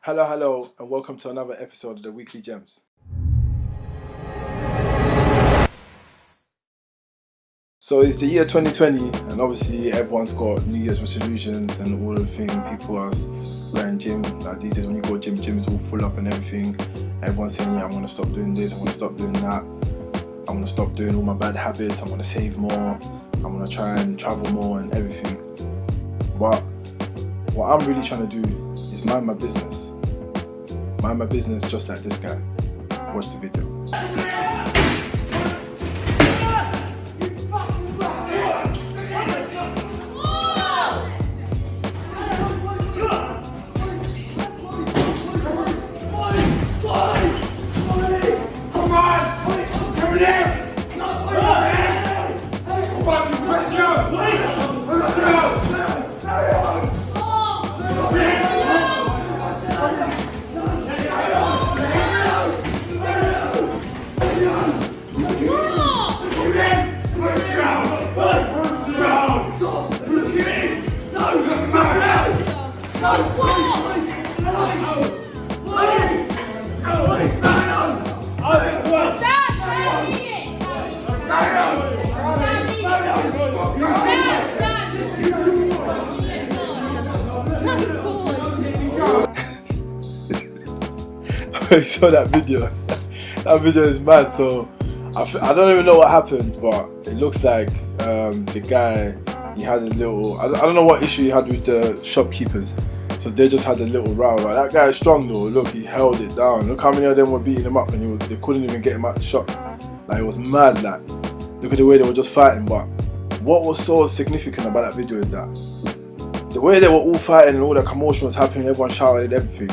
Hello, and welcome to another episode of the Weekly Gems. So it's the year 2020, and obviously everyone's got New Year's resolutions and all the thing. People are going gym. Like these days, when you go gym is all full up and everything. Everyone's saying, yeah, I'm gonna stop doing this. I'm gonna stop doing that. I'm gonna stop doing all my bad habits. I'm gonna save more. I'm gonna try and travel more and everything. But what I'm really trying to do is mind my business. Mind my business just like this guy. Watch the video. I saw that video. That video is mad. So I don't even know what happened, but it looks like the guy, he had a little, I don't know what issue he had with the shopkeepers. So they just had a little row. Like, that guy is strong though. Look, he held it down. Look how many of them were beating him up, and they couldn't even get him out the shop. Like, it was mad. Like, look at the way they were just fighting. But what was so significant about that video is that the way they were all fighting and all the commotion was happening, everyone shouted and everything.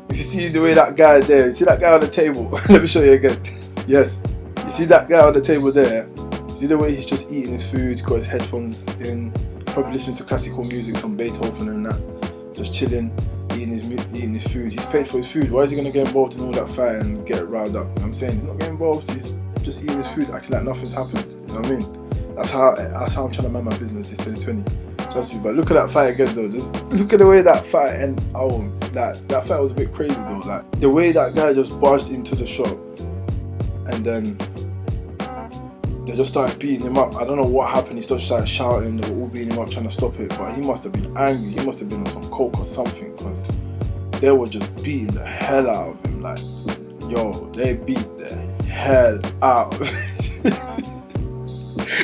If you see the way that guy there, you see that guy on the table. Let me show you again. Yes, you see that guy on the table there. See the way he's just eating his food, got his headphones in, probably listening to classical music, some Beethoven and that. Just chilling, eating his food. He's paid for his food. Why is he gonna get involved in all that fight and get riled up? You know what I'm saying? He's not getting involved. He's just eating his food, acting like nothing's happened. You know what I mean? That's how I'm trying to mind my business this 2020. Trust me. But look at that fight again though. Just look at the way that fight and that fight was a bit crazy though. Like the way that guy just barged into the shop and then they just started beating him up. I don't know what happened. He started shouting. They were all beating him up, trying to stop it. But he must have been angry. He must have been on some coke or something, because they were just beating the hell out of him. Like, yo, they beat the hell out of him.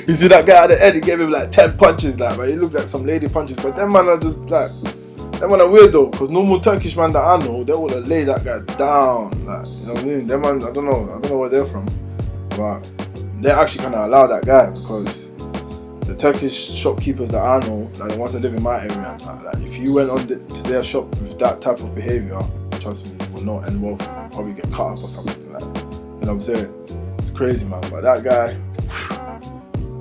You see that guy at the end? He gave him like 10 punches. Like, man, he looked like some lady punches. But them man are just like, them man are weird though. Because normal Turkish man that I know, they would have laid that guy down. Like, you know what I mean? Them man, I don't know where they're from, but they actually kind of allow that guy, because the Turkish shopkeepers that I know, like the ones that live in my area, like if you went on to their shop with that type of behaviour, trust me, you will not end well. You'll probably get cut up or something like that. You know what I'm saying? It's crazy, man. But that guy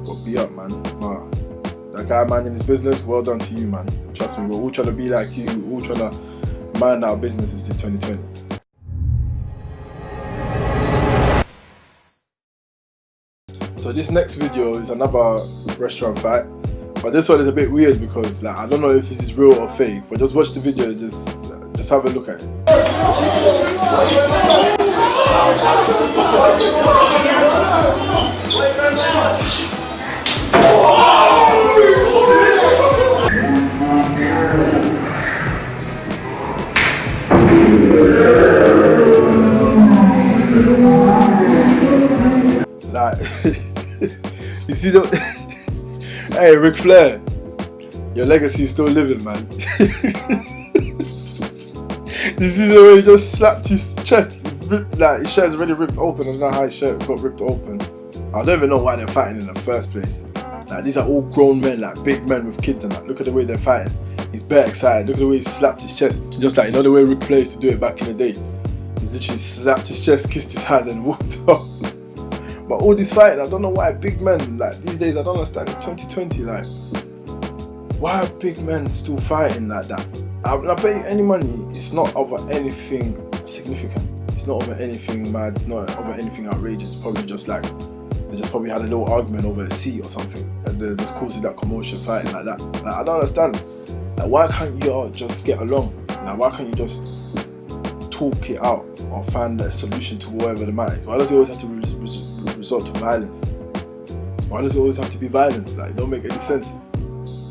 got beat up, man. But that guy minding his business, well done to you, man. Trust me, we're all trying to be like you. We're all trying to mind our businesses this 2020. So this next video is another restaurant fight, but this one is a bit weird because like I don't know if this is real or fake, but just watch the video, just have a look at it. Like you see the hey, Ric Flair, your legacy is still living, man. You see the way he just slapped his chest, like his shirt's already ripped open. I don't know how his shirt got ripped open. I don't even know why they're fighting in the first place. Like, these are all grown men, like big men with kids, and like, look at the way they're fighting. He's bare excited. Look at the way he slapped his chest, just like, you know, the way Ric Flair used to do it back in the day. He's literally slapped his chest, kissed his hand, and walked off. But all this fighting, I don't know why big men, like these days, I don't understand. It's 2020, like why are big men still fighting like that? I bet you any money, it's not over anything significant. It's not over anything mad. It's not over anything outrageous. It's probably just like they just probably had a little argument over a seat or something, and they're just causing that commotion, fighting like that. Like, I don't understand. Like, why can't you all just get along? Like, why can't you just talk it out or find a solution to whatever the matter is? Why does it always have to resort to violence? Why does it always have to be violence? Like, it don't make any sense.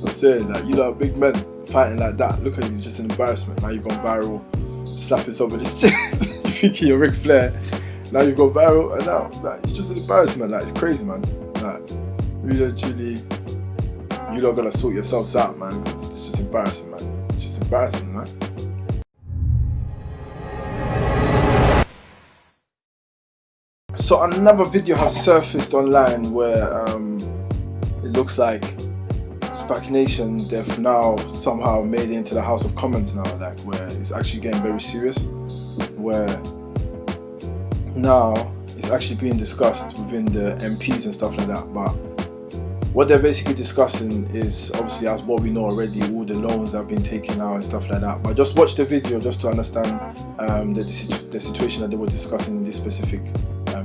I'm saying that, you know, big men fighting like that. Look at you, it's just an embarrassment. Now you've gone viral, slapping somebody's chest. You think you're Ric Flair. Now you've gone viral, and now like, it's just an embarrassment. Like, it's crazy, man. Like, really, truly, you lot gotta sort yourselves out, man. It's just embarrassing, man. It's just embarrassing, man. So another video has surfaced online where it looks like Spac Nation, they've now somehow made it into the House of Commons now, like where it's actually getting very serious, where now it's actually being discussed within the MPs and stuff like that. But what they're basically discussing is, obviously, as what we know already, all the loans that have been taken out and stuff like that. But just watch the video just to understand the situation that they were discussing in this specific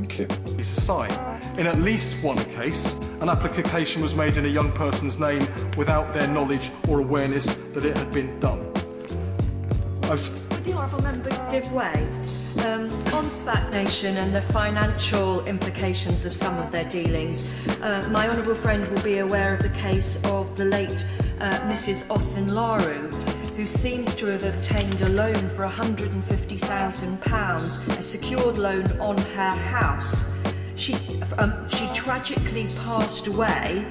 clip. To sign. In at least one case, an application was made in a young person's name without their knowledge or awareness that it had been done. Would the Honourable Member give way? On Spac Nation and the financial implications of some of their dealings, my honourable friend will be aware of the case of the late Mrs. Osinlaru, who seems to have obtained a loan for £150,000, a secured loan on her house. She tragically passed away,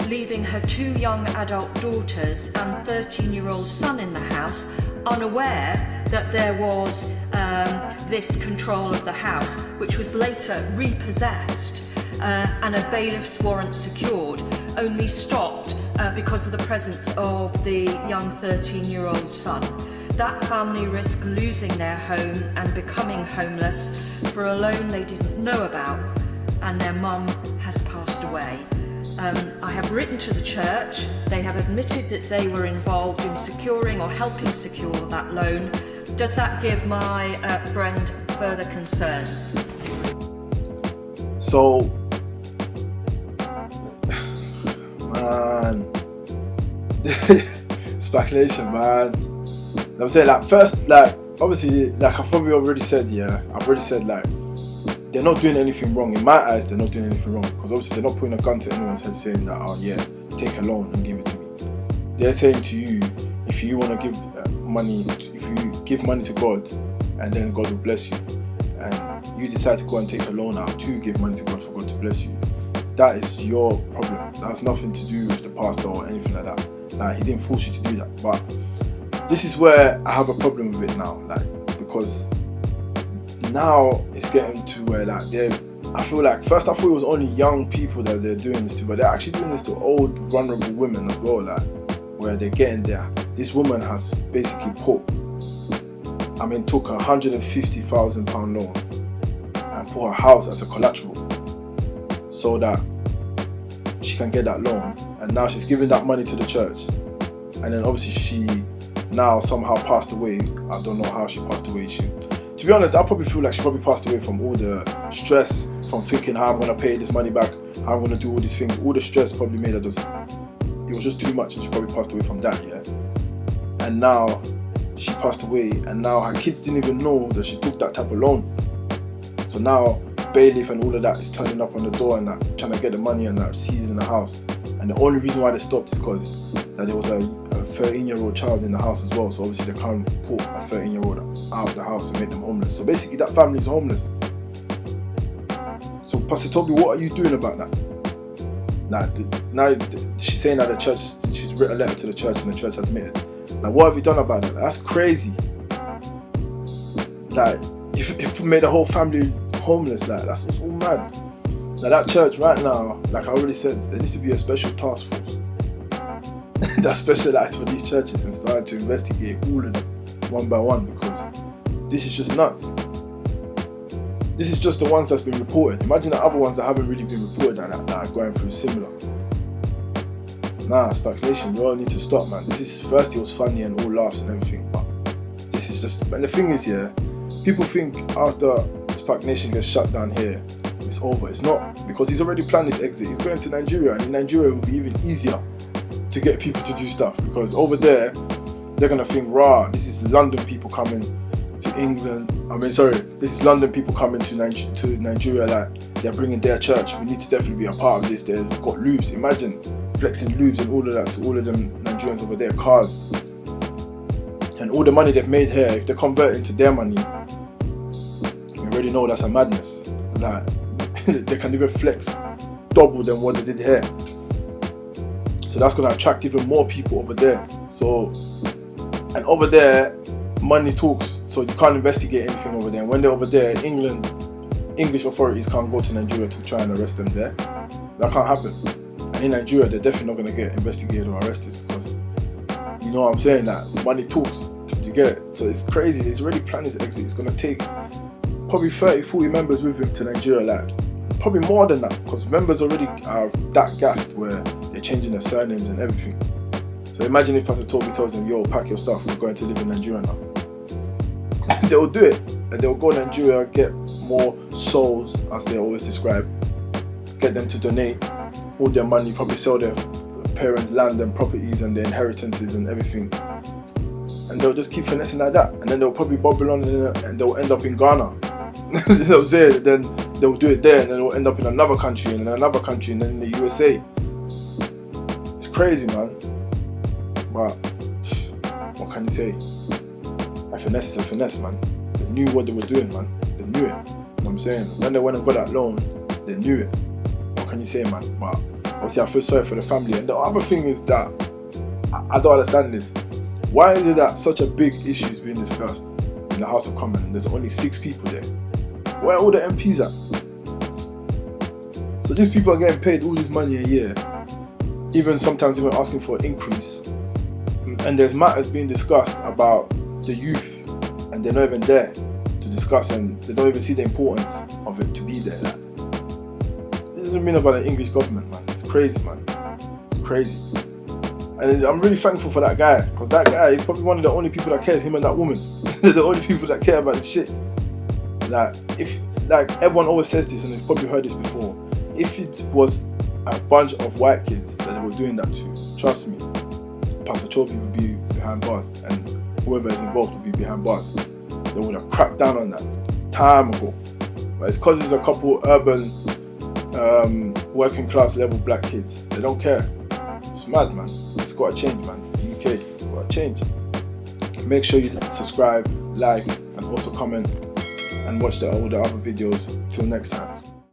leaving her 2 young adult daughters and 13-year-old son in the house, unaware that there was this control of the house, which was later repossessed and a bailiff's warrant secured, only stopped because of the presence of the young 13-year-old son. That family risked losing their home and becoming homeless for a loan they didn't know about, and their mum has passed away. I have written to the church. They have admitted that they were involved in securing or helping secure that loan. Does that give my friend further concern? So, man, Spac Nation, man. I'm saying, like, first, like, obviously, like I've probably already said, like, they're not doing anything wrong. In my eyes, they're not doing anything wrong, because obviously they're not putting a gun to anyone's head saying that, oh yeah, take a loan and give it to me. They're saying to you, if you want to give money, if you give money to God, and then God will bless you, and you decide to go and take a loan out to give money to God for God to bless you, that is your problem. That has nothing to do with the pastor or anything like that. Like, he didn't force you to do that. But this is where I have a problem with it now, like, because now it's getting to where, like, I feel like, first I thought it was only young people that they're doing this to, but they're actually doing this to old, vulnerable women as well, like, where they're getting there. This woman has basically took a £150,000 loan and put her house as a collateral so that she can get that loan, and now she's giving that money to the church, and then obviously she now somehow passed away. I don't know how she passed away. To be honest, I probably feel like she probably passed away from all the stress, from thinking how I'm going to pay this money back, how I'm going to do all these things. All the stress probably made her it was just too much, and she probably passed away from that, yeah. And now she passed away, and now her kids didn't even know that she took that type of loan. So now bailiff and all of that is turning up on the door and that, trying to get the money and that, seizing the house. And the only reason why they stopped is because that there was a 13-year-old child in the house as well, so obviously they can't put a 13-year-old out of the house and make them homeless. So basically that family is homeless. So Pastor Toby, what are you doing about that? Now she's saying that the church, she's written a letter to the church and the church admitted. Like, what have you done about it? That's crazy. Like, you made the whole family homeless. Like, that's all mad. Like, that church right now, like I already said, there needs to be a special task force that specialized for these churches and started to investigate all of them one by one, because this is just nuts. This is just the ones that's been reported. Imagine the other ones that haven't really been reported that are going through similar. Nah, Spac Nation, you all need to stop, man. This is, first it was funny and all laughs and everything, but this is just, and the thing is, yeah, people think after Spac Nation gets shut down here, it's over. It's not, because he's already planned his exit. He's going to Nigeria, and in Nigeria it will be even easier to get people to do stuff, because over there they're gonna think, rah, this is London people coming to England. I mean, sorry, this is London people coming to Nigeria, like they're bringing their church. We need to definitely be a part of this. They've got lubes. Imagine flexing lubes and all of that to all of them Nigerians over there, cars. And all the money they've made here, if they convert it into their money, you already know that's a madness. Like, they can even flex double than what they did here. So that's going to attract even more people over there. So, and over there, money talks. So you can't investigate anything over there. And when they're over there, English authorities can't go to Nigeria to try and arrest them there. That can't happen. And in Nigeria, they're definitely not going to get investigated or arrested because, you know what I'm saying, that money talks. You get it? So it's crazy. He's already planned his exit. It's going to take probably 30, 40 members with him to Nigeria, like probably more than that, because members already are that gassed where they're changing their surnames and everything. So imagine if Pastor Toby tells them, yo, pack your stuff, we're going to live in Nigeria now. They'll do it, and they'll go to Nigeria, get more souls, as they always describe, get them to donate all their money, probably sell their parents' land and properties and their inheritances and everything, and they'll just keep finessing like that, and then they'll probably bubble on and they'll end up in Ghana. You know what I'm saying? Then they'll do it there, and then they'll end up in another country and another country and then in the USA. It's crazy, man. But what can you say? A finesse is a finesse, man. They knew what they were doing, man. They knew it. You know what I'm saying? When they went and got that loan, they knew it. What can you say, man? But obviously I feel sorry for the family. And the other thing is that I don't understand this. Why is it that such a big issue is being discussed in the House of Commons and there's only 6 people there? Where are all the MPs at? So these people are getting paid all this money a year, even sometimes even asking for an increase. And there's matters being discussed about the youth, and they're not even there to discuss, and they don't even see the importance of it to be there. Like, this doesn't mean about the English government, man. It's crazy, man. It's crazy. And I'm really thankful for that guy, because that guy is probably one of the only people that cares, him and that woman. They're the only people that care about the shit. Like, everyone always says this, and they've probably heard this before. If it was a bunch of white kids that they were doing that to, trust me, Pastor Chobi would be behind bars, and whoever is involved would be behind bars. They would have cracked down on that time ago. But it's because there's a couple urban, working class level black kids. They don't care. It's mad, man. It's got to change, man. The UK, it's got to change. Make sure you subscribe, like, and also comment, and watch all the other videos. Till next time.